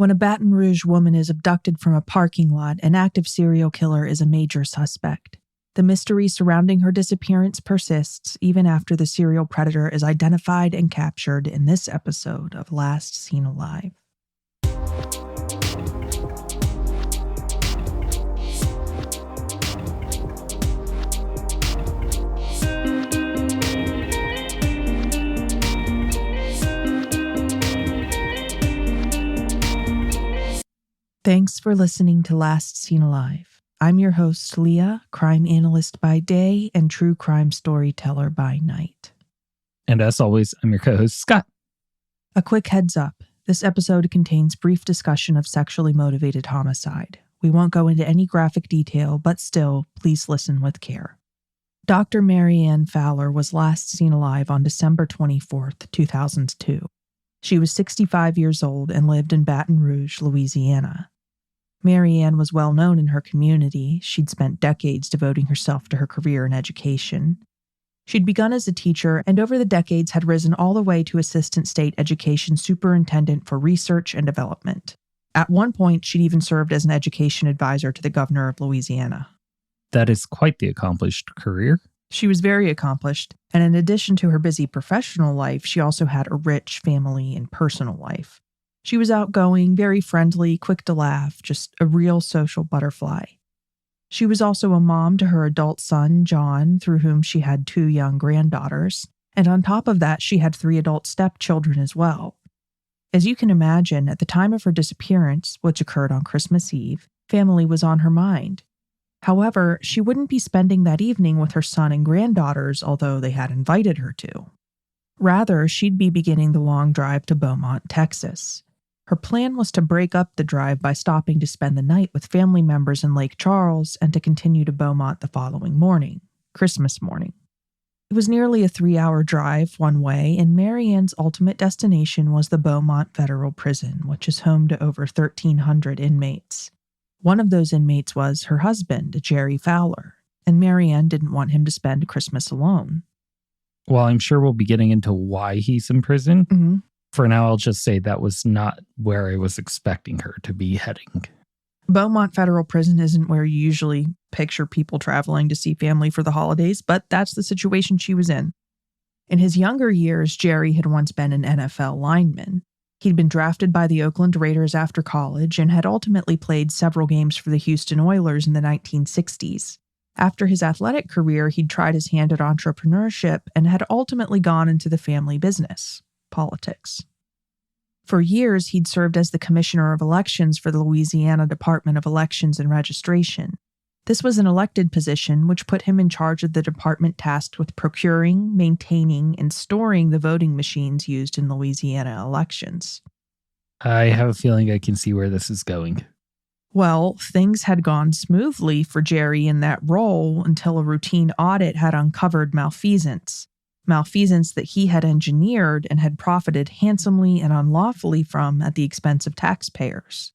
When a Baton Rouge woman is abducted from a parking lot, an active serial killer is a major suspect. The mystery surrounding her disappearance persists even after the serial predator is identified and captured in this episode of Last Seen Alive. Thanks for listening to Last Seen Alive. I'm your host, Leah, crime analyst by day and true crime storyteller by night. And as always, I'm your co-host, Scott. A quick heads up. This episode contains brief discussion of sexually motivated homicide. We won't go into any graphic detail, but still, please listen with care. Dr Mari Ann Fowler was last seen alive on December 24th, 2002. She was 65 years old and lived in Baton Rouge, Louisiana. Mari Ann was well known in her community. She'd spent decades devoting herself to her career in education. She'd begun as a teacher and over the decades had risen all the way to Assistant State Education Superintendent for Research and Development. At one point, she'd even served as an education advisor to the governor of Louisiana. That is quite the accomplished career. She was very accomplished, and in addition to her busy professional life, she also had a rich family and personal life. She was outgoing, very friendly, quick to laugh, just a real social butterfly. She was also a mom to her adult son, John, through whom she had 2 young granddaughters, and on top of that, she had 3 adult stepchildren as well. As you can imagine, at the time of her disappearance, which occurred on Christmas Eve, family was on her mind. However, she wouldn't be spending that evening with her son and granddaughters, although they had invited her to. Rather, she'd be beginning the long drive to Beaumont, Texas. Her plan was to break up the drive by stopping to spend the night with family members in Lake Charles and to continue to Beaumont the following morning, Christmas morning. It was nearly a 3-hour drive one way, and Mari Ann's ultimate destination was the Beaumont Federal Prison, which is home to over 1,300 inmates. One of those inmates was her husband, Jerry Fowler, and Mari Ann didn't want him to spend Christmas alone. Well, I'm sure we'll be getting into why he's in prison. Mm-hmm. For now, I'll just say that was not where I was expecting her to be heading. Beaumont Federal Prison isn't where you usually picture people traveling to see family for the holidays, but that's the situation she was in. In his younger years, Jerry had once been an NFL lineman. He'd been drafted by the Oakland Raiders after college and had ultimately played several games for the Houston Oilers in the 1960s. After his athletic career, he'd tried his hand at entrepreneurship and had ultimately gone into the family business, politics. For years, he'd served as the Commissioner of Elections for the Louisiana Department of Elections and Registration. This was an elected position which put him in charge of the department tasked with procuring, maintaining, and storing the voting machines used in Louisiana elections. I have a feeling I can see where this is going. Well, things had gone smoothly for Jerry in that role until a routine audit had uncovered malfeasance that he had engineered and had profited handsomely and unlawfully from at the expense of taxpayers.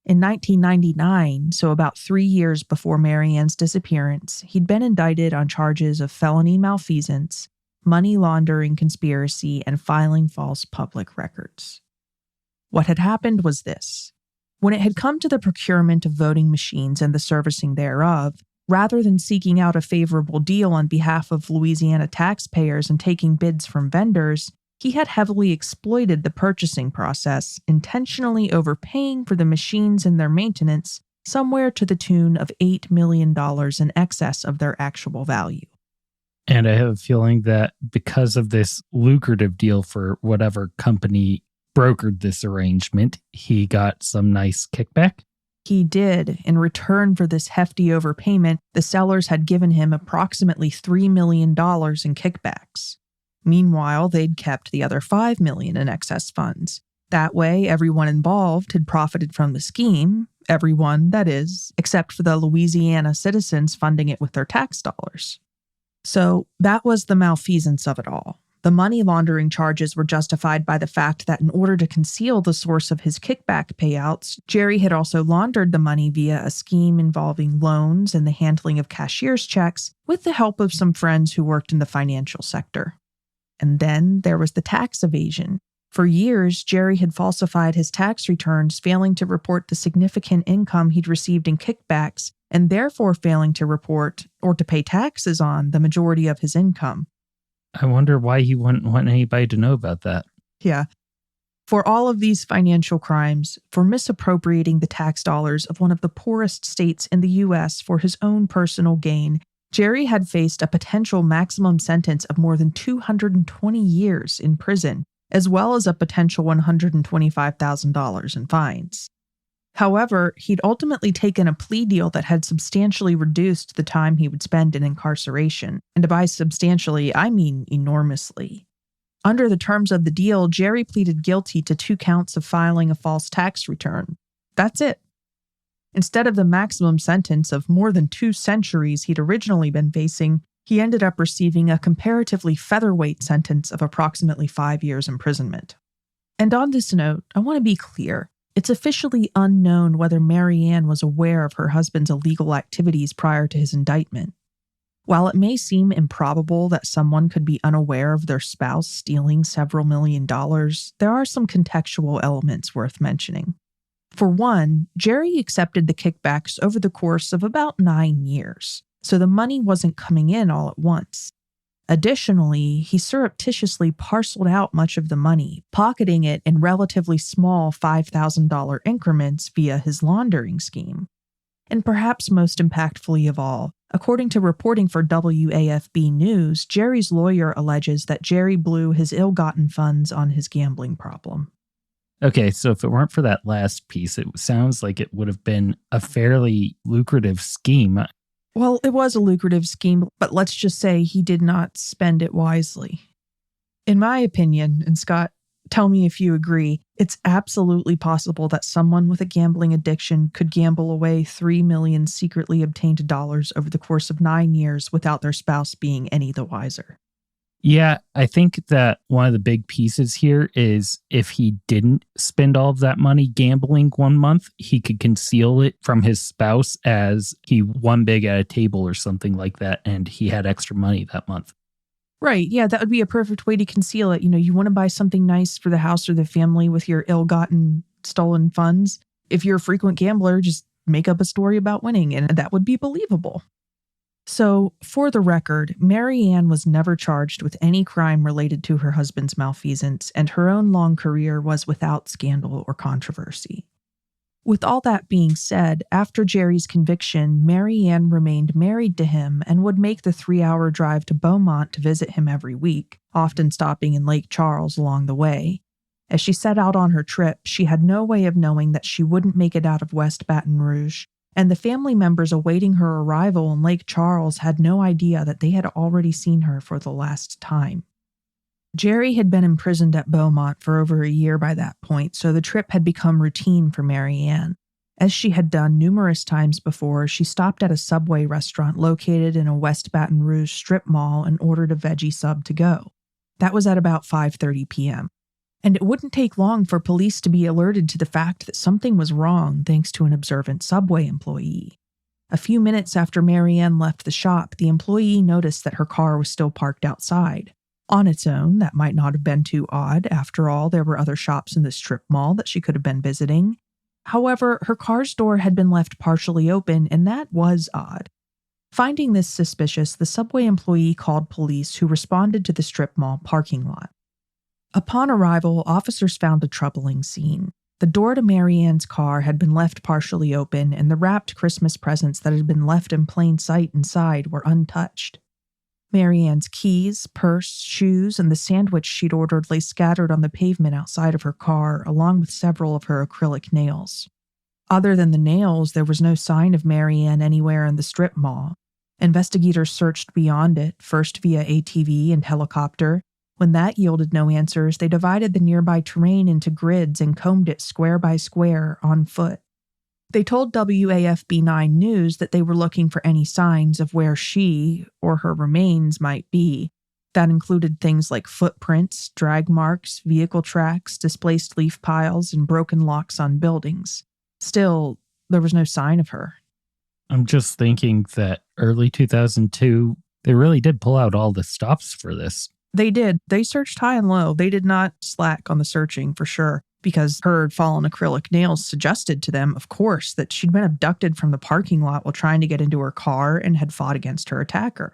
In 1999, so about 3 years before Mari Ann's disappearance, he'd been indicted on charges of felony malfeasance, money laundering conspiracy, and filing false public records. What had happened was this. When it had come to the procurement of voting machines and the servicing thereof, rather than seeking out a favorable deal on behalf of Louisiana taxpayers and taking bids from vendors, he had heavily exploited the purchasing process, intentionally overpaying for the machines and their maintenance somewhere to the tune of $8 million in excess of their actual value. And I have a feeling that because of this lucrative deal for whatever company brokered this arrangement, he got some nice kickback. He did. In return for this hefty overpayment, the sellers had given him approximately $3 million in kickbacks. Meanwhile, they'd kept the other $5 million in excess funds. That way, everyone involved had profited from the scheme, everyone, that is, except for the Louisiana citizens funding it with their tax dollars. So that was the malfeasance of it all. The money laundering charges were justified by the fact that in order to conceal the source of his kickback payouts, Jerry had also laundered the money via a scheme involving loans and the handling of cashier's checks with the help of some friends who worked in the financial sector. And then there was the tax evasion. For years, Jerry had falsified his tax returns, failing to report the significant income he'd received in kickbacks, and therefore failing to report or to pay taxes on the majority of his income. I wonder why he wouldn't want anybody to know about that. Yeah. For all of these financial crimes, for misappropriating the tax dollars of one of the poorest states in the U.S. for his own personal gain, Jerry had faced a potential maximum sentence of more than 220 years in prison, as well as a potential $125,000 in fines. However, he'd ultimately taken a plea deal that had substantially reduced the time he would spend in incarceration, and by substantially, I mean enormously. Under the terms of the deal, Jerry pleaded guilty to 2 counts of filing a false tax return. That's it. Instead of the maximum sentence of more than 2 centuries he'd originally been facing, he ended up receiving a comparatively featherweight sentence of approximately 5 years imprisonment. And on this note, I want to be clear. It's officially unknown whether Mari Ann was aware of her husband's illegal activities prior to his indictment. While it may seem improbable that someone could be unaware of their spouse stealing several $1 million, there are some contextual elements worth mentioning. For one, Jerry accepted the kickbacks over the course of about 9 years, so the money wasn't coming in all at once. Additionally, he surreptitiously parceled out much of the money, pocketing it in relatively small $5,000 increments via his laundering scheme. And perhaps most impactfully of all, according to reporting for WAFB News, Jerry's lawyer alleges that Jerry blew his ill-gotten funds on his gambling problem. Okay, so if it weren't for that last piece, it sounds like it would have been a fairly lucrative scheme. Well, it was a lucrative scheme, but let's just say he did not spend it wisely. In my opinion, and Scott, tell me if you agree, it's absolutely possible that someone with a gambling addiction could gamble away $3 million secretly obtained dollars over the course of 9 years without their spouse being any the wiser. Yeah, I think that one of the big pieces here is if he didn't spend all of that money gambling 1 month, he could conceal it from his spouse as he won big at a table or something like that, and he had extra money that month. Right, yeah, that would be a perfect way to conceal it. You want to buy something nice for the house or the family with your ill-gotten, stolen funds. If you're a frequent gambler, just make up a story about winning, and that would be believable. So, for the record, Mari Ann was never charged with any crime related to her husband's malfeasance, and her own long career was without scandal or controversy. With all that being said, after Jerry's conviction, Mari Ann remained married to him and would make the 3-hour drive to Beaumont to visit him every week, often stopping in Lake Charles along the way. As she set out on her trip, she had no way of knowing that she wouldn't make it out of West Baton Rouge, and the family members awaiting her arrival in Lake Charles had no idea that they had already seen her for the last time. Jerry had been imprisoned at Beaumont for over a year by that point, so the trip had become routine for Mari Ann. As she had done numerous times before, she stopped at a Subway restaurant located in a West Baton Rouge strip mall and ordered a veggie sub to go. That was at about 5:30 p.m. And it wouldn't take long for police to be alerted to the fact that something was wrong thanks to an observant Subway employee. A few minutes after Mari Ann left the shop, the employee noticed that her car was still parked outside. On its own, that might not have been too odd. After all, there were other shops in the strip mall that she could have been visiting. However, her car's door had been left partially open, and that was odd. Finding this suspicious, the Subway employee called police, who responded to the strip mall parking lot. Upon arrival, officers found a troubling scene. The door to Mari Ann's car had been left partially open, and the wrapped Christmas presents that had been left in plain sight inside were untouched. Mari Ann's keys, purse, shoes, and the sandwich she'd ordered lay scattered on the pavement outside of her car, along with several of her acrylic nails. Other than the nails, there was no sign of Mari Ann anywhere in the strip mall. Investigators searched beyond it, first via ATV and helicopter. When that yielded no answers, they divided the nearby terrain into grids and combed it square by square on foot. They told WAFB 9 News that they were looking for any signs of where she or her remains might be. That included things like footprints, drag marks, vehicle tracks, displaced leaf piles, and broken locks on buildings. Still, there was no sign of her. I'm just thinking that early 2002, they really did pull out all the stops for this. They did. They searched high and low. They did not slack on the searching for sure, because her fallen acrylic nails suggested to them, of course, that she'd been abducted from the parking lot while trying to get into her car and had fought against her attacker.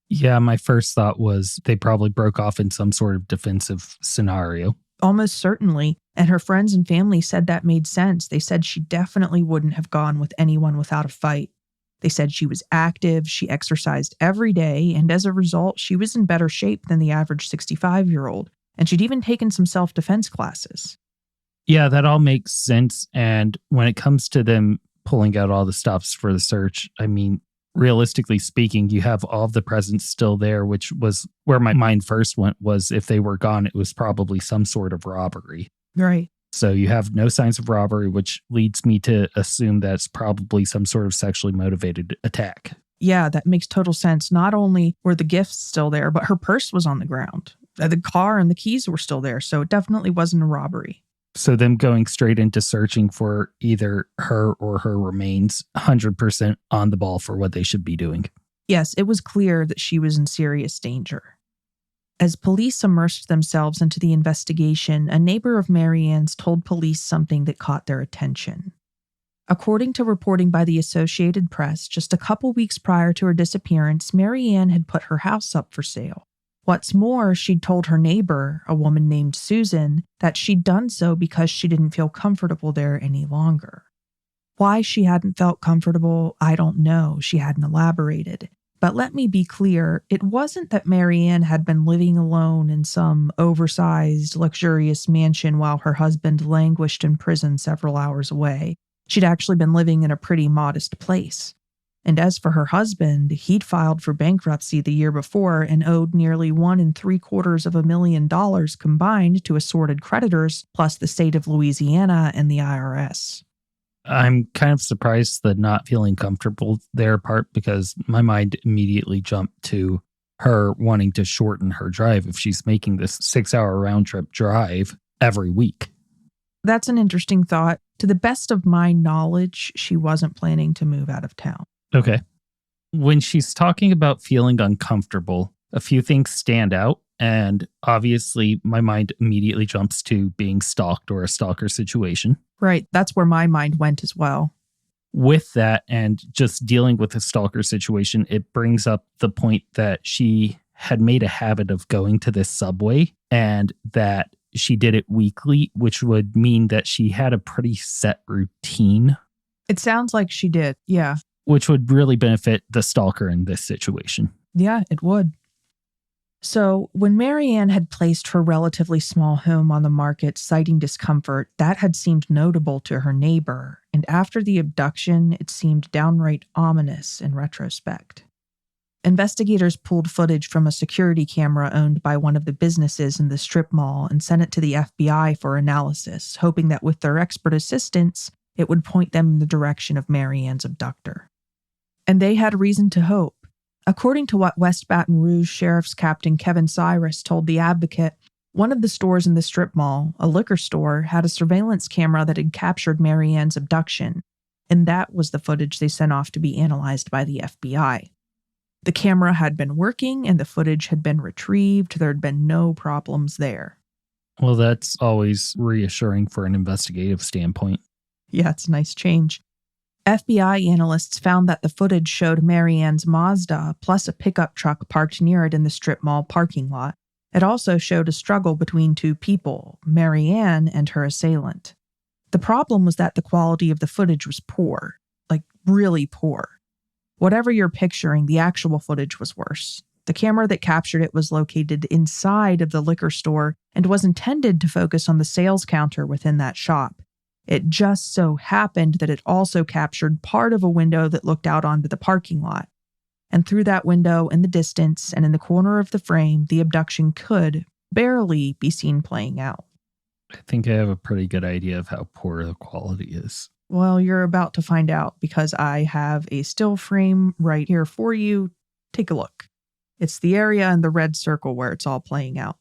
Yeah, my first thought was they probably broke off in some sort of defensive scenario. Almost certainly. And her friends and family said that made sense. They said she definitely wouldn't have gone with anyone without a fight. They said she was active, she exercised every day, and as a result, she was in better shape than the average 65-year-old. And she'd even taken some self-defense classes. Yeah, that all makes sense. And when it comes to them pulling out all the stops for the search, I mean, realistically speaking, you have all of the presents still there, which was where my mind first went, was if they were gone, it was probably some sort of robbery. Right. So you have no signs of robbery, which leads me to assume that's probably some sort of sexually motivated attack. Yeah, that makes total sense. Not only were the gifts still there, but her purse was on the ground. The car and the keys were still there, so it definitely wasn't a robbery. So them going straight into searching for either her or her remains, 100% on the ball for what they should be doing. Yes, it was clear that she was in serious danger. As police immersed themselves into the investigation, a neighbor of Mari Ann's told police something that caught their attention. According to reporting by the Associated Press, just a couple weeks prior to her disappearance, Mari Ann had put her house up for sale. What's more, she'd told her neighbor, a woman named Susan, that she'd done so because she didn't feel comfortable there any longer. Why she hadn't felt comfortable, I don't know. She hadn't elaborated. But let me be clear, it wasn't that Mari Ann had been living alone in some oversized, luxurious mansion while her husband languished in prison several hours away. She'd actually been living in a pretty modest place. And as for her husband, he'd filed for bankruptcy the year before and owed nearly $1.75 million combined to assorted creditors, plus the state of Louisiana and the IRS. I'm kind of surprised the not feeling comfortable there part, because my mind immediately jumped to her wanting to shorten her drive if she's making this 6-hour round trip drive every week. That's an interesting thought. To the best of my knowledge, she wasn't planning to move out of town. Okay. When she's talking about feeling uncomfortable, a few things stand out. And obviously, my mind immediately jumps to being stalked or a stalker situation. Right. That's where my mind went as well. With that, and just dealing with a stalker situation, it brings up the point that she had made a habit of going to this subway and that she did it weekly, which would mean that she had a pretty set routine. It sounds like she did, yeah. Which would really benefit the stalker in this situation. Yeah, it would. So, when Mari Ann had placed her relatively small home on the market citing discomfort, that had seemed notable to her neighbor, and after the abduction, it seemed downright ominous in retrospect. Investigators pulled footage from a security camera owned by one of the businesses in the strip mall and sent it to the FBI for analysis, hoping that with their expert assistance, it would point them in the direction of Mari Ann's abductor. And they had reason to hope. According to what West Baton Rouge Sheriff's Captain Kevin Cyrus told The Advocate, one of the stores in the strip mall, a liquor store, had a surveillance camera that had captured Mari Ann's abduction, and that was the footage they sent off to be analyzed by the FBI. The camera had been working and the footage had been retrieved. There had been no problems there. Well, that's always reassuring for an investigative standpoint. Yeah, it's a nice change. FBI analysts found that the footage showed Mari Ann's Mazda plus a pickup truck parked near it in the strip mall parking lot. It also showed a struggle between two people, Mari Ann and her assailant. The problem was that the quality of the footage was poor, like really poor. Whatever you're picturing, the actual footage was worse. The camera that captured it was located inside of the liquor store and was intended to focus on the sales counter within that shop. It just so happened that it also captured part of a window that looked out onto the parking lot. And through that window, in the distance and in the corner of the frame, the abduction could barely be seen playing out. I think I have a pretty good idea of how poor the quality is. Well, you're about to find out because I have a still frame right here for you. Take a look. It's the area in the red circle where it's all playing out.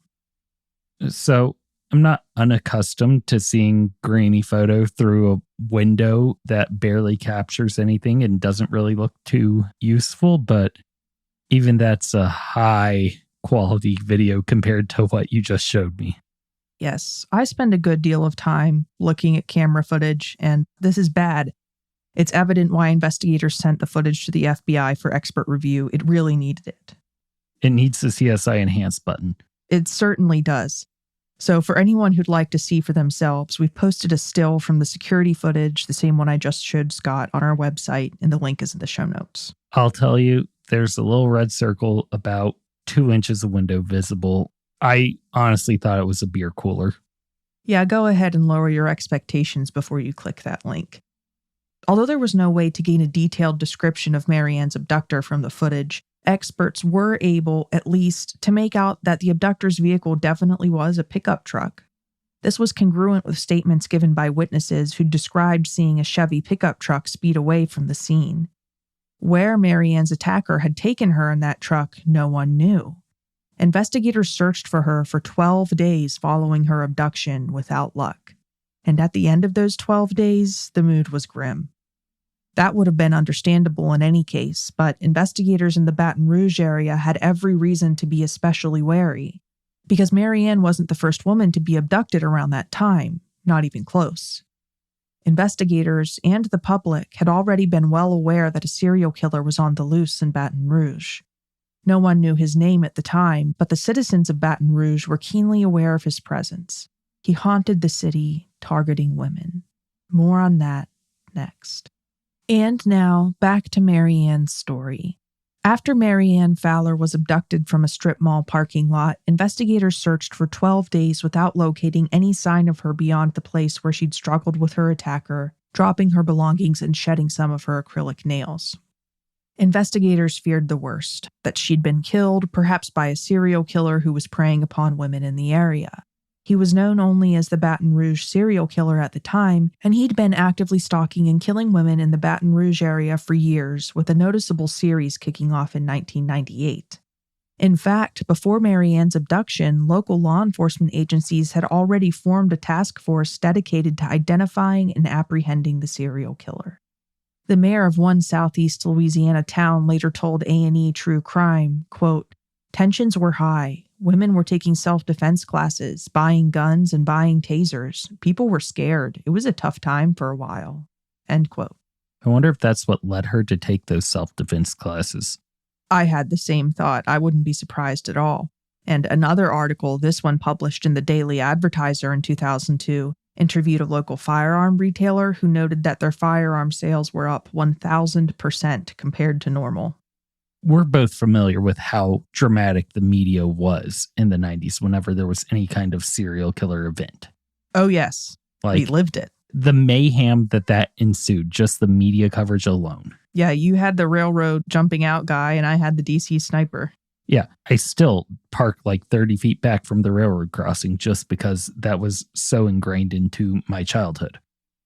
So I'm not unaccustomed to seeing grainy photo through a window that barely captures anything and doesn't really look too useful, but even that's a high quality video compared to what you just showed me. Yes, I spend a good deal of time looking at camera footage, and this is bad. It's evident why investigators sent the footage to the FBI for expert review. It really needed it. It needs the CSI Enhance button. It certainly does. So for anyone who'd like to see for themselves, we've posted a still from the security footage, the same one I just showed Scott, on our website, and the link is in the show notes. I'll tell you, there's a little red circle about 2 inches of window visible. I honestly thought it was a beer cooler. Yeah, go ahead and lower your expectations before you click that link. Although there was no way to gain a detailed description of Mari Ann's abductor from the footage, experts were able, at least, to make out that the abductor's vehicle definitely was a pickup truck. This was congruent with statements given by witnesses who described seeing a Chevy pickup truck speed away from the scene. Where Mari Ann's attacker had taken her in that truck, no one knew. Investigators searched for her for 12 days following her abduction without luck. And at the end of those 12 days, the mood was grim. That would have been understandable in any case, but investigators in the Baton Rouge area had every reason to be especially wary, because Mari Ann wasn't the first woman to be abducted around that time, not even close. Investigators and the public had already been well aware that a serial killer was on the loose in Baton Rouge. No one knew his name at the time, but the citizens of Baton Rouge were keenly aware of his presence. He haunted the city, targeting women. More on that next. And now, back to Mari Ann's story. After Mari Ann Fowler was abducted from a strip mall parking lot, investigators searched for 12 days without locating any sign of her beyond the place where she'd struggled with her attacker, dropping her belongings and shedding some of her acrylic nails. Investigators feared the worst, that she'd been killed, perhaps by a serial killer who was preying upon women in the area. He was known only as the Baton Rouge serial killer at the time, and he'd been actively stalking and killing women in the Baton Rouge area for years, with a noticeable series kicking off in 1998. In fact, before Mari Ann's abduction, local law enforcement agencies had already formed a task force dedicated to identifying and apprehending the serial killer. The mayor of one southeast Louisiana town later told A&E True Crime, quote, "Tensions were high. Women were taking self-defense classes, buying guns and buying tasers. People were scared. It was a tough time for a while." End quote. I wonder if that's what led her to take those self-defense classes. I had the same thought. I wouldn't be surprised at all. And another article, this one published in the Daily Advertiser in 2002, interviewed a local firearm retailer who noted that their firearm sales were up 1,000% compared to normal. We're both familiar with how dramatic the media was in the 90s whenever there was any kind of serial killer event. Oh, yes. We lived it. The mayhem that ensued, just the media coverage alone. Yeah, you had the railroad jumping out guy, and I had the DC sniper. Yeah, I still park like 30 feet back from the railroad crossing just because that was so ingrained into my childhood.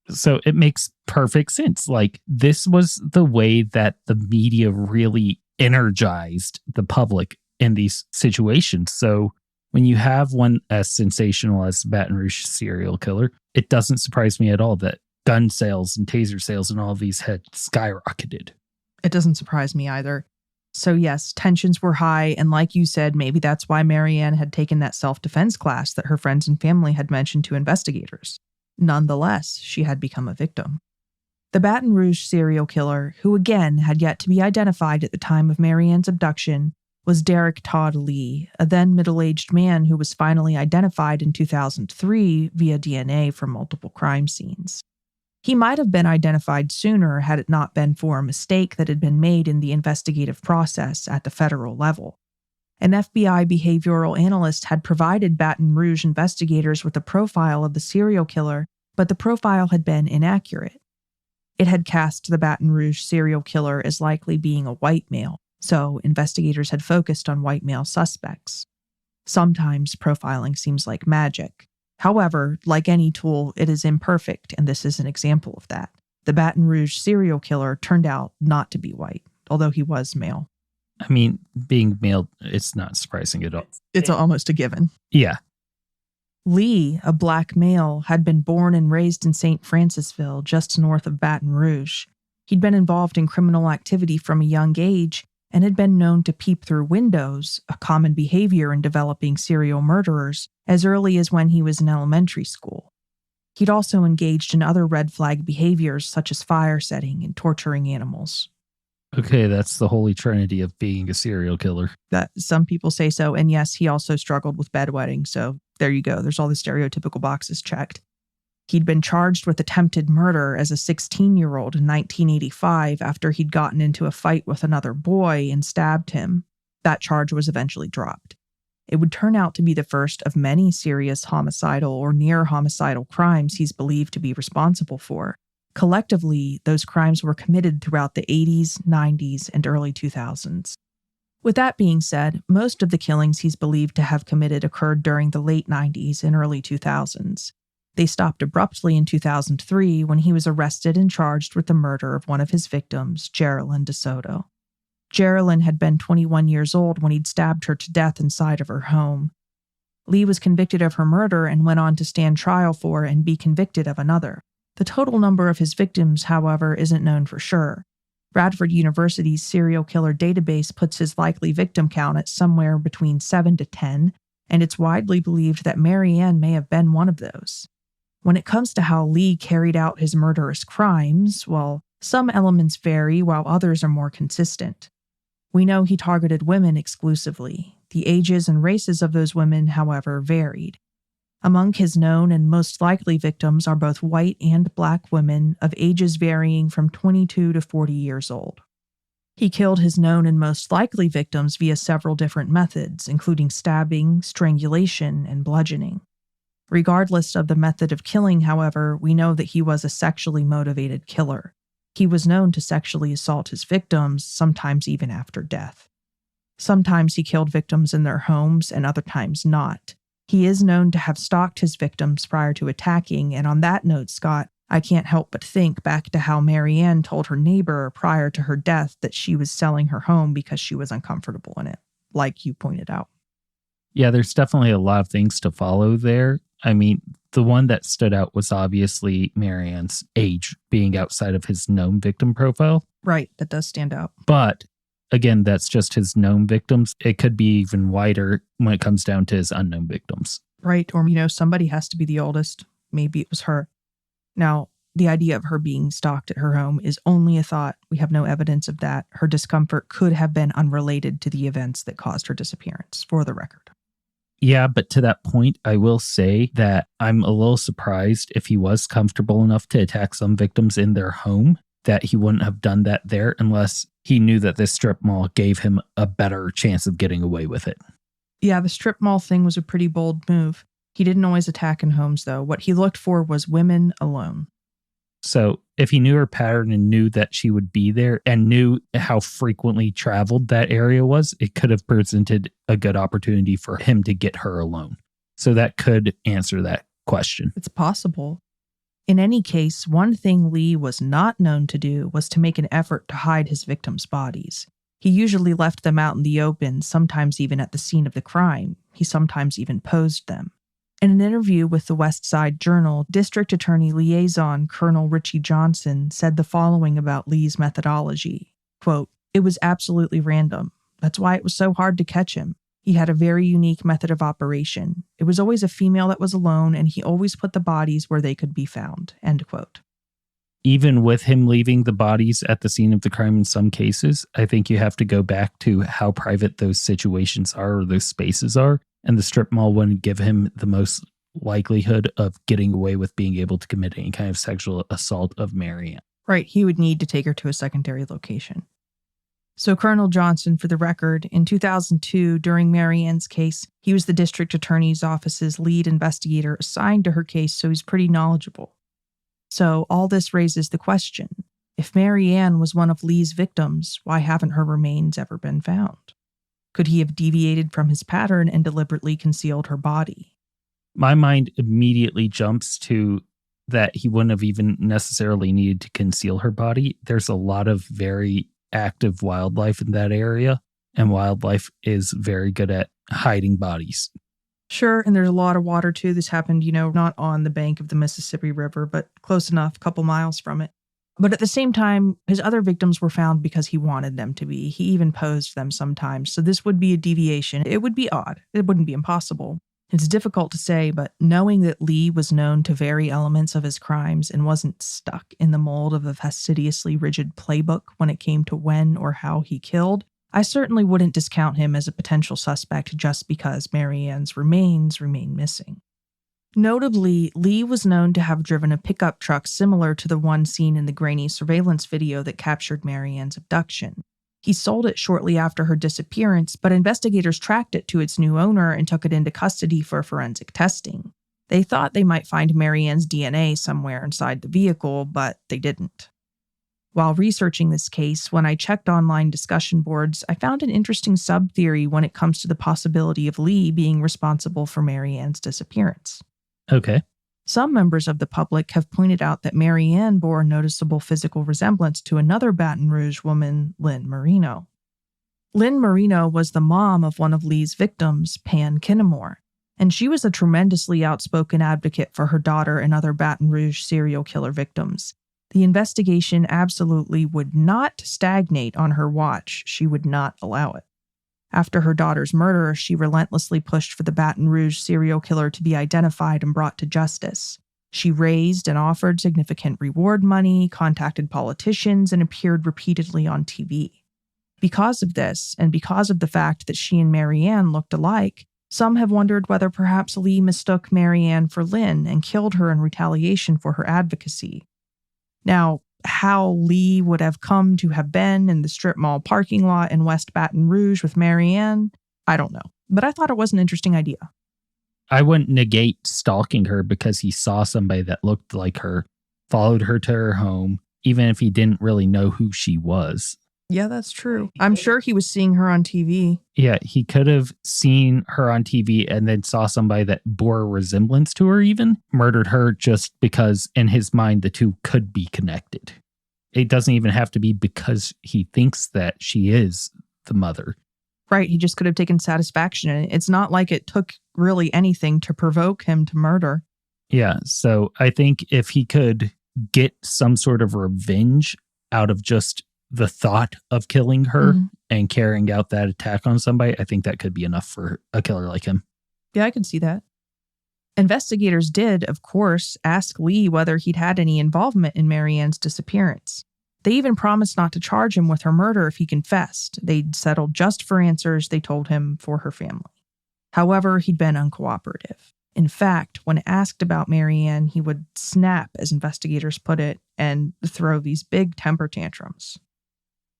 So it makes perfect sense. Like, this was the way that the media really energized the public in these situations. So when you have one as sensational as Baton Rouge serial killer, it doesn't surprise me at all that gun sales and taser sales and all of these had skyrocketed. It doesn't surprise me either. So yes, tensions were high, and like you said, maybe that's why Mari Ann had taken that self-defense class that her friends and family had mentioned to investigators. Nonetheless, she had become a victim. The Baton Rouge serial killer, who again had yet to be identified at the time of Mari Ann's abduction, was Derek Todd Lee, a then middle-aged man who was finally identified in 2003 via DNA from multiple crime scenes. He might have been identified sooner had it not been for a mistake that had been made in the investigative process at the federal level. An FBI behavioral analyst had provided Baton Rouge investigators with a profile of the serial killer, but the profile had been inaccurate. It had cast the Baton Rouge serial killer as likely being a white male, so investigators had focused on white male suspects. Sometimes profiling seems like magic. However, like any tool, it is imperfect, and this is an example of that. The Baton Rouge serial killer turned out not to be white, although he was male. I mean, being male, it's not surprising at all. It's almost a given. Yeah. Lee, a black male, had been born and raised in St. Francisville, just north of Baton Rouge. He'd been involved in criminal activity from a young age, and had been known to peep through windows, a common behavior in developing serial murderers, as early as when he was in elementary school. He'd also engaged in other red flag behaviors such as fire setting and torturing animals. Okay, that's the holy trinity of being a serial killer. That some people say so, and yes, he also struggled with bedwetting, so there you go. There's all the stereotypical boxes checked. He'd been charged with attempted murder as a 16-year-old in 1985 after he'd gotten into a fight with another boy and stabbed him. That charge was eventually dropped. It would turn out to be the first of many serious homicidal or near homicidal crimes he's believed to be responsible for. Collectively, those crimes were committed throughout the 80s, 90s, and early 2000s. With that being said, most of the killings he's believed to have committed occurred during the late 90s and early 2000s. They stopped abruptly in 2003 when he was arrested and charged with the murder of one of his victims, Geraldine DeSoto. Geraldine had been 21 years old when he'd stabbed her to death inside of her home. Lee was convicted of her murder and went on to stand trial for and be convicted of another. The total number of his victims, however, isn't known for sure. Radford University's serial killer database puts his likely victim count at somewhere between 7 to 10, and it's widely believed that Mari Ann may have been one of those. When it comes to how Lee carried out his murderous crimes, well, some elements vary while others are more consistent. We know he targeted women exclusively. The ages and races of those women, however, varied. Among his known and most likely victims are both white and black women of ages varying from 22 to 40 years old. He killed his known and most likely victims via several different methods, including stabbing, strangulation, and bludgeoning. Regardless of the method of killing, however, we know that he was a sexually motivated killer. He was known to sexually assault his victims, sometimes even after death. Sometimes he killed victims in their homes and other times not. He is known to have stalked his victims prior to attacking, and on that note, Scott, I can't help but think back to how Mari Ann told her neighbor prior to her death that she was selling her home because she was uncomfortable in it, like you pointed out. Yeah, there's definitely a lot of things to follow there. I mean, the one that stood out was obviously Mari Ann's age being outside of his known victim profile. Right, that does stand out. But again, that's just his known victims. It could be even wider when it comes down to his unknown victims. Right, or, somebody has to be the oldest. Maybe it was her. Now, the idea of her being stalked at her home is only a thought. We have no evidence of that. Her discomfort could have been unrelated to the events that caused her disappearance, for the record. Yeah, but to that point, I will say that I'm a little surprised if he was comfortable enough to attack some victims in their home, that he wouldn't have done that there unless he knew that this strip mall gave him a better chance of getting away with it. Yeah, the strip mall thing was a pretty bold move. He didn't always attack in homes, though. What he looked for was women alone. So if he knew her pattern and knew that she would be there and knew how frequently traveled that area was, it could have presented a good opportunity for him to get her alone. So that could answer that question. It's possible. In any case, one thing Lee was not known to do was to make an effort to hide his victims' bodies. He usually left them out in the open, sometimes even at the scene of the crime. He sometimes even posed them. In an interview with the West Side Journal, District Attorney Liaison Colonel Richie Johnson said the following about Lee's methodology. Quote, "It was absolutely random. That's why it was so hard to catch him. He had a very unique method of operation. It was always a female that was alone, and he always put the bodies where they could be found." End quote. Even with him leaving the bodies at the scene of the crime in some cases, I think you have to go back to how private those situations are or those spaces are. And the strip mall wouldn't give him the most likelihood of getting away with being able to commit any kind of sexual assault of Mari Ann. Right, he would need to take her to a secondary location. So Colonel Johnson, for the record, in 2002, during Mari Ann's case, he was the district attorney's office's lead investigator assigned to her case, so he's pretty knowledgeable. So all this raises the question, if Mari Ann was one of Lee's victims, why haven't her remains ever been found? Could he have deviated from his pattern and deliberately concealed her body? My mind immediately jumps to that he wouldn't have even necessarily needed to conceal her body. There's a lot of very active wildlife in that area, and wildlife is very good at hiding bodies. Sure, and there's a lot of water too. This happened, not on the bank of the Mississippi River, but close enough, a couple miles from it. But at the same time, his other victims were found because he wanted them to be. He even posed them sometimes. So this would be a deviation. It would be odd. It wouldn't be impossible. It's difficult to say, but knowing that Lee was known to vary elements of his crimes and wasn't stuck in the mold of a fastidiously rigid playbook when it came to when or how he killed, I certainly wouldn't discount him as a potential suspect just because Mari Ann's remains remain missing. Notably, Lee was known to have driven a pickup truck similar to the one seen in the grainy surveillance video that captured Mari Ann's abduction. He sold it shortly after her disappearance, but investigators tracked it to its new owner and took it into custody for forensic testing. They thought they might find Mari Ann's DNA somewhere inside the vehicle, but they didn't. While researching this case, when I checked online discussion boards, I found an interesting sub-theory when it comes to the possibility of Lee being responsible for Mari Ann's disappearance. Okay. Some members of the public have pointed out that Mari Ann bore a noticeable physical resemblance to another Baton Rouge woman, Lynn Marino. Lynn Marino was the mom of one of Lee's victims, Pan Kinnamore, and she was a tremendously outspoken advocate for her daughter and other Baton Rouge serial killer victims. The investigation absolutely would not stagnate on her watch. She would not allow it. After her daughter's murder, she relentlessly pushed for the Baton Rouge serial killer to be identified and brought to justice. She raised and offered significant reward money, contacted politicians, and appeared repeatedly on TV. Because of this, and because of the fact that she and Mari Ann looked alike, some have wondered whether perhaps Lee mistook Mari Ann for Lynn and killed her in retaliation for her advocacy. Now, how Lee would have come to have been in the strip mall parking lot in West Baton Rouge with Mari Ann, I don't know. But I thought it was an interesting idea. I wouldn't negate stalking her because he saw somebody that looked like her, followed her to her home, even if he didn't really know who she was. Yeah, that's true. I'm sure he was seeing her on TV. Yeah, he could have seen her on TV and then saw somebody that bore a resemblance to her even, murdered her just because in his mind the two could be connected. It doesn't even have to be because he thinks that she is the mother. Right, he just could have taken satisfaction in it. It's not like it took really anything to provoke him to murder. Yeah, so I think if he could get some sort of revenge out of just the thought of killing her and carrying out that attack on somebody, I think that could be enough for a killer like him. Yeah, I could see that. Investigators did, of course, ask Lee whether he'd had any involvement in Mari Ann's disappearance. They even promised not to charge him with her murder if he confessed. They'd settled just for answers they told him for her family. However, he'd been uncooperative. In fact, when asked about Mari Ann, he would snap, as investigators put it, and throw these big temper tantrums.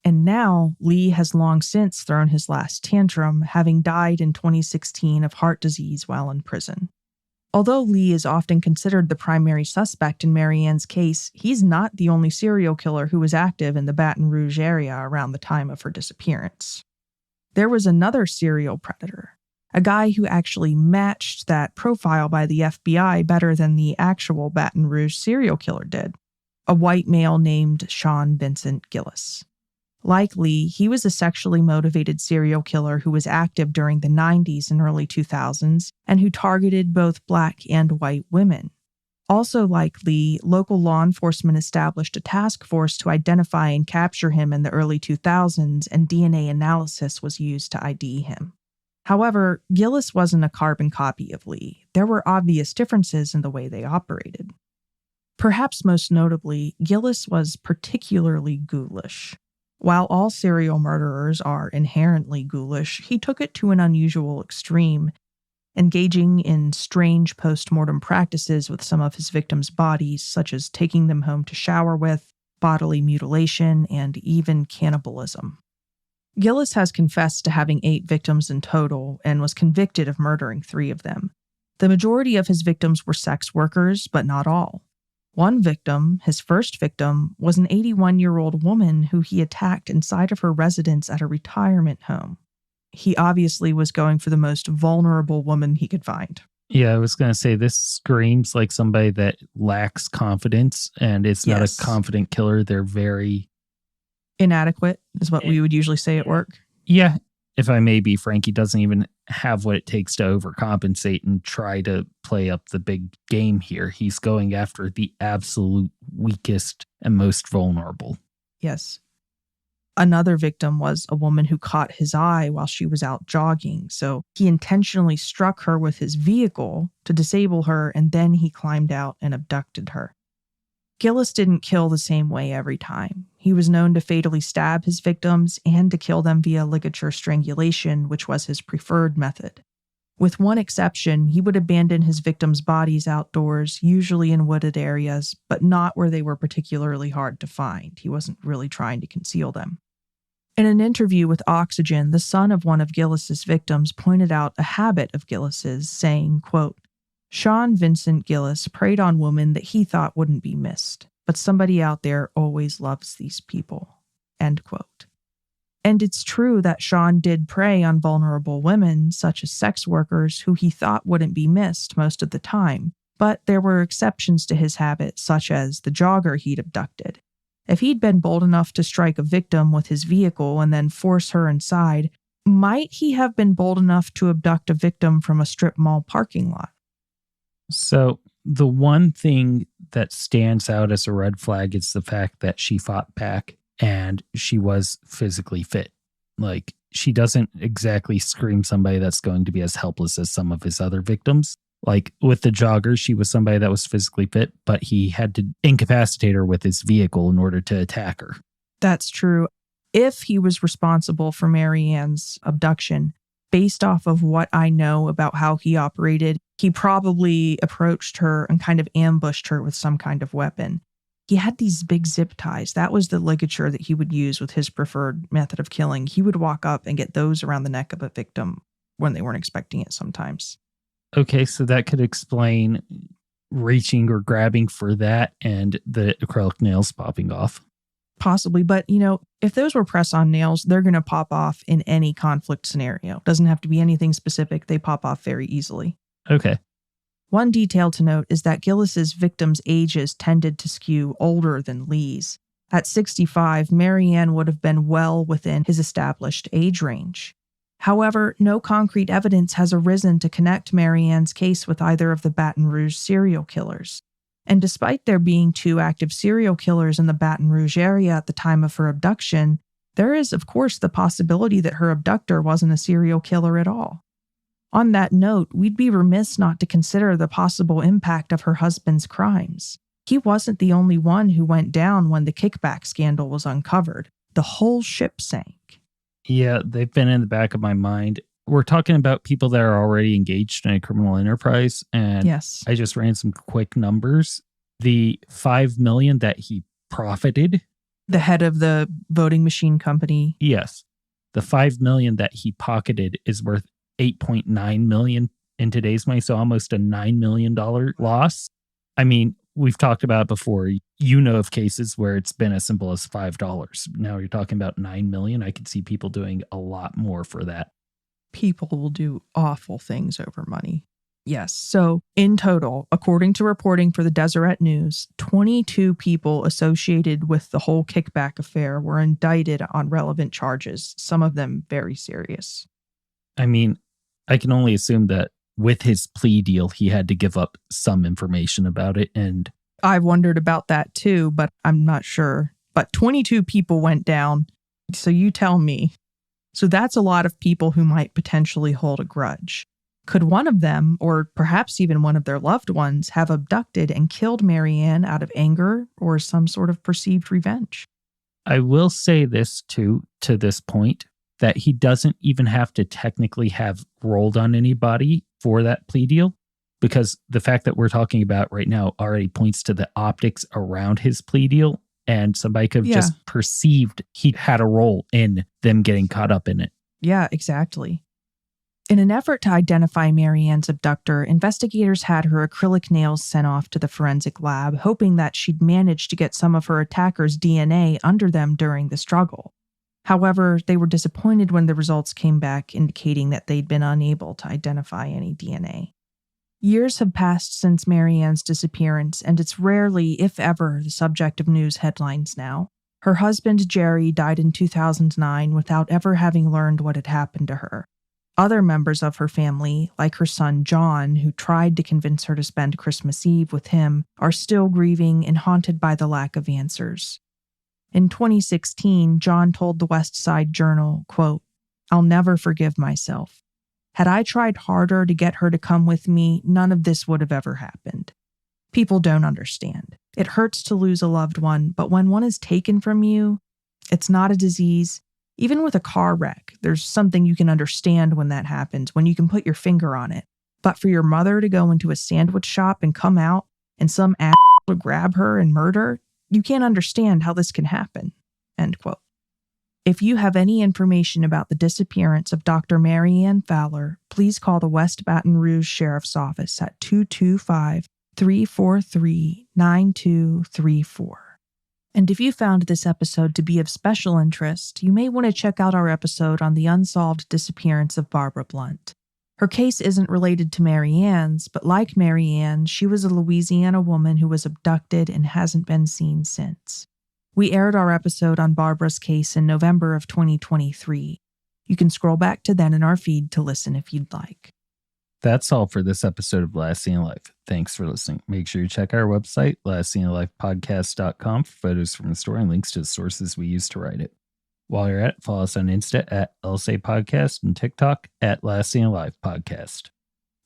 And now, Lee has long since thrown his last tantrum, having died in 2016 of heart disease while in prison. Although Lee is often considered the primary suspect in Mari Ann's case, he's not the only serial killer who was active in the Baton Rouge area around the time of her disappearance. There was another serial predator, a guy who actually matched that profile by the FBI better than the actual Baton Rouge serial killer did, a white male named Sean Vincent Gillis. Like Lee, he was a sexually motivated serial killer who was active during the 90s and early 2000s and who targeted both Black and white women. Also like Lee, local law enforcement established a task force to identify and capture him in the early 2000s, and DNA analysis was used to ID him. However, Gillis wasn't a carbon copy of Lee. There were obvious differences in the way they operated. Perhaps most notably, Gillis was particularly ghoulish. While all serial murderers are inherently ghoulish, he took it to an unusual extreme, engaging in strange post-mortem practices with some of his victims' bodies, such as taking them home to shower with, bodily mutilation, and even cannibalism. Gillis has confessed to having 8 victims in total and was convicted of murdering 3 of them. The majority of his victims were sex workers, but not all. One victim, his first victim, was an 81-year-old woman who he attacked inside of her residence at a retirement home. He obviously was going for the most vulnerable woman he could find. Yeah, I was going to say, this screams like somebody that lacks confidence, and it's not a confident killer. They're very... inadequate, is what we would usually say at work. Yeah, if I may be frank, he doesn't even have what it takes to overcompensate and try to play up the big game here. He's going after the absolute weakest and most vulnerable. Yes. Another victim was a woman who caught his eye while she was out jogging, so he intentionally struck her with his vehicle to disable her, and then he climbed out and abducted her. Gillis didn't kill the same way every time. He was known to fatally stab his victims and to kill them via ligature strangulation, which was his preferred method. With one exception, he would abandon his victims' bodies outdoors, usually in wooded areas, but not where they were particularly hard to find. He wasn't really trying to conceal them. In an interview with Oxygen, the son of one of Gillis's victims pointed out a habit of Gillis's, saying, quote, "Sean Vincent Gillis preyed on women that he thought wouldn't be missed, but somebody out there always loves these people." End quote. And it's true that Sean did prey on vulnerable women, such as sex workers, who he thought wouldn't be missed most of the time, but there were exceptions to his habit, such as the jogger he'd abducted. If he'd been bold enough to strike a victim with his vehicle and then force her inside, might he have been bold enough to abduct a victim from a strip mall parking lot? So the one thing that stands out as a red flag is the fact that she fought back and she was physically fit. Like, she doesn't exactly scream somebody that's going to be as helpless as some of his other victims. Like with the jogger, she was somebody that was physically fit, but he had to incapacitate her with his vehicle in order to attack her. That's true. If he was responsible for Mari Ann's abduction, based off of what I know about how he operated, he probably approached her and kind of ambushed her with some kind of weapon. He had these big zip ties. That was the ligature that he would use with his preferred method of killing. He would walk up and get those around the neck of a victim when they weren't expecting it sometimes. Okay, so that could explain reaching or grabbing for that and the acrylic nails popping off. Possibly, but if those were press-on nails, they're going to pop off in any conflict scenario. Doesn't have to be anything specific. They pop off very easily. Okay. One detail to note is that Gillis's victims' ages tended to skew older than Lee's. At 65, Mari Ann would have been well within his established age range. However, no concrete evidence has arisen to connect Mari Ann's case with either of the Baton Rouge serial killers. And despite there being 2 active serial killers in the Baton Rouge area at the time of her abduction, there is, of course, the possibility that her abductor wasn't a serial killer at all. On that note, we'd be remiss not to consider the possible impact of her husband's crimes. He wasn't the only one who went down when the kickback scandal was uncovered. The whole ship sank. Yeah, they've been in the back of my mind. We're talking about people that are already engaged in a criminal enterprise. And yes, I just ran some quick numbers. The $5 million that he profited. The head of the voting machine company. Yes. The $5 million that he pocketed is worth $8.9 million in today's money. So almost a $9 million loss. I mean, we've talked about before, of cases where it's been as simple as $5. Now you're talking about $9 million. I could see people doing a lot more for that. People will do awful things over money. Yes. So in total, according to reporting for the Deseret News, 22 people associated with the whole kickback affair were indicted on relevant charges, some of them very serious. I mean, I can only assume that with his plea deal, he had to give up some information about it. And I've wondered about that too, but I'm not sure. But 22 people went down. So you tell me. So that's a lot of people who might potentially hold a grudge. Could one of them, or perhaps even one of their loved ones, have abducted and killed Mari Ann out of anger or some sort of perceived revenge? I will say this too, to this point, that he doesn't even have to technically have rolled on anybody for that plea deal, because the fact that we're talking about right now already points to the optics around his plea deal, and somebody could have just perceived he had a role in them getting caught up in it. Yeah, exactly. In an effort to identify Mari Ann's abductor, investigators had her acrylic nails sent off to the forensic lab, hoping that she'd managed to get some of her attacker's DNA under them during the struggle. However, they were disappointed when the results came back, indicating that they'd been unable to identify any DNA. Years have passed since Mari Ann's disappearance, and it's rarely, if ever, the subject of news headlines now. Her husband, Jerry, died in 2009 without ever having learned what had happened to her. Other members of her family, like her son John, who tried to convince her to spend Christmas Eve with him, are still grieving and haunted by the lack of answers. In 2016, John told the West Side Journal, quote, "I'll never forgive myself. Had I tried harder to get her to come with me, none of this would have ever happened. People don't understand. It hurts to lose a loved one, but when one is taken from you, it's not a disease. Even with a car wreck, there's something you can understand when that happens, when you can put your finger on it. But for your mother to go into a sandwich shop and come out and some asshole to grab her and murder, you can't understand how this can happen." End quote. If you have any information about the disappearance of Dr. Mari Ann Fowler, please call the West Baton Rouge Sheriff's Office at 225-343-9234. And if you found this episode to be of special interest, you may want to check out our episode on the unsolved disappearance of Barbara Blunt. Her case isn't related to Mari Ann's, but like Mari Ann, she was a Louisiana woman who was abducted and hasn't been seen since. We aired our episode on Barbara's case in November of 2023. You can scroll back to then in our feed to listen if you'd like. That's all for this episode of Last Seen Alive. Thanks for listening. Make sure you check our website, lastseenalivepodcast.com, for photos from the story and links to the sources we used to write it. While you're at it, follow us on Insta at LSA Podcast and TikTok at Last Seen Alive Podcast.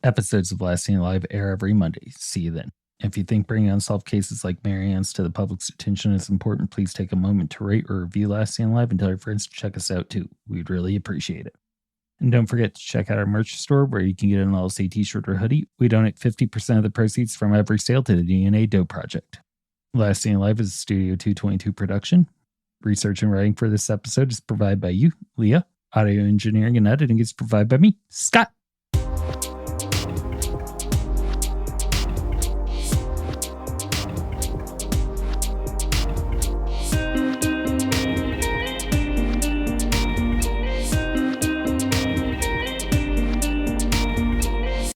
Episodes of Last Seen Alive air every Monday. See you then. If you think bringing unsolved cases like Mari Ann's to the public's attention is important, please take a moment to rate or review Last Seen Alive and tell your friends to check us out too. We'd really appreciate it. And don't forget to check out our merch store where you can get an LSA t-shirt or hoodie. We donate 50% of the proceeds from every sale to the DNA Dope Project. Last Seen Alive is a Studio 222 production. Research and writing for this episode is provided by you, Leah. Audio engineering and editing is provided by me, Scott.